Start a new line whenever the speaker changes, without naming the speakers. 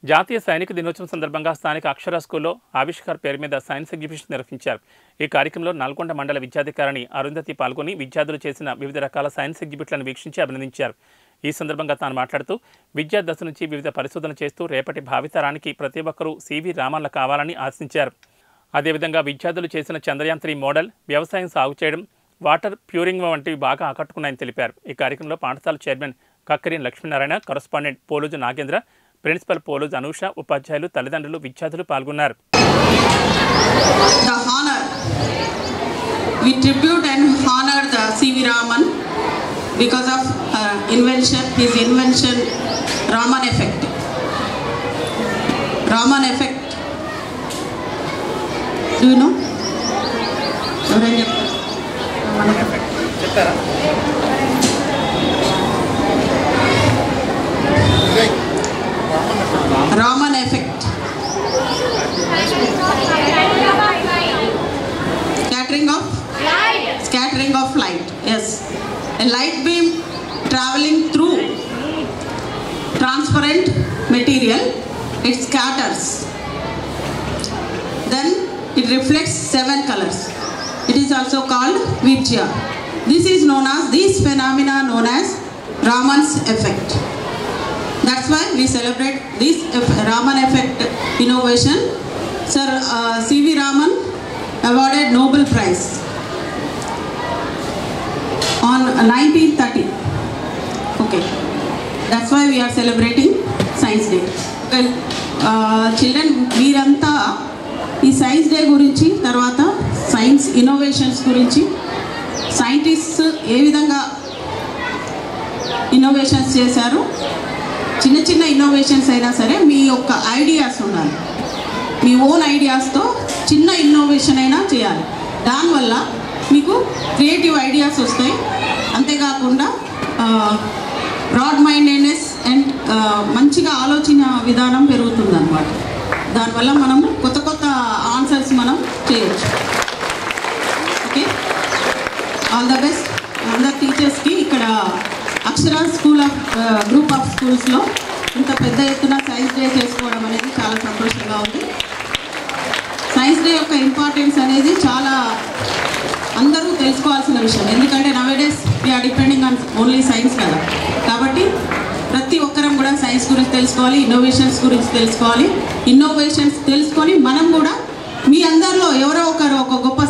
జాతీయ సైనిక దినోత్సవం సందర్భంగా స్థానిక అక్షర స్కూల్లో ఆవిష్కార్ పేరు మీద సైన్స్ ఎగ్జిబిషన్ నిర్వహించారు. ఈ కార్యక్రమంలో నల్గొండ మండల విద్యాధికారిణి అరుంధతి పాల్గొని విద్యార్థులు చేసిన వివిధ రకాల సైన్స్ ఎగ్జిబిట్లను వీక్షించి అభినందించారు. ఈ సందర్భంగా తాను మాట్లాడుతూ విద్యా దశ నుంచి వివిధ పరిశోధనలు చేస్తూ రేపటి భావితరానికి ప్రతి ఒక్కరూ సివి రామన్ల కావాలని ఆశించారు. అదేవిధంగా విద్యార్థులు చేసిన చంద్రయాన్ 3 మోడల్, వ్యవసాయం సాగు చేయడం, వాటర్ ప్యూరింగ్ వంటివి బాగా ఆకట్టుకున్నాయని తెలిపారు. ఈ కార్యక్రమంలో పాఠశాల chairman Kakkarin Lakshminarayana, correspondent Poloju Nagendra, principal Poloju Anusha, ఉపాధ్యాయులు, తల్లిదండ్రులు, విద్యార్థులు పాల్గొన్నారు.
The honor, we tribute and honor the C.V. Raman because of his invention, Raman effect. Raman effect. Do you know? Raman effect. Raman effect. Scattering of light. Yes. A light beam traveling through transparent material, it scatters. Then it reflects 7 colors. It is also called Virya. These phenomena known as Raman's effect. That's why we celebrate this Raman effect innovation. Sir C.V. Raman awarded Nobel Prize on 1930. Okay, that's why we are celebrating Science Day. Okay, children, meeranta ee Science Day gurinchi tarvata science innovations gurinchi scientists ఏ విధంగా innovations చేశారు, చిన్న చిన్న innovations అయినా సరే మీ యొక్క ideas ఉండాలి. మీ own ఐడియాస్తో చిన్న innovation అయినా చేయాలి. దానివల్ల మీకు క్రియేటివ్ ఐడియాస్ వస్తాయి. అంతేకాకుండా బ్రాడ్ మైండెడ్నెస్ అండ్ మంచిగా ఆలోచన విధానం పెరుగుతుంది అన్నమాట. దానివల్ల మనం కొత్త కొత్త ఆన్సర్స్ మనం చేయొచ్చు. ఓకే, ఆల్ ద బెస్ట్ అందరు టీచర్స్కి. ఇక్కడ అక్షర స్కూల్ ఆఫ్ గ్రూప్ ఆఫ్ స్కూల్స్లో ఇంత పెద్ద ఎత్తున సైన్స్ డే చేసుకోవడం అనేది చాలా సంతోషంగా ఉంది. సైన్స్ డే యొక్క ఇంపార్టెన్స్ అనేది చాలా అందరూ తెలుసుకోవాల్సిన విషయం. ఎందుకంటే nowadays we are depending on only science కదా. కాబట్టి ప్రతి ఒక్కరం కూడా సైన్స్ గురించి తెలుసుకోవాలి, ఇన్నోవేషన్స్ గురించి తెలుసుకోవాలి. ఇన్నోవేషన్స్ తెలుసుకొని మనం కూడా మీ అందరిలో ఎవరో ఒకరు ఒక గొప్ప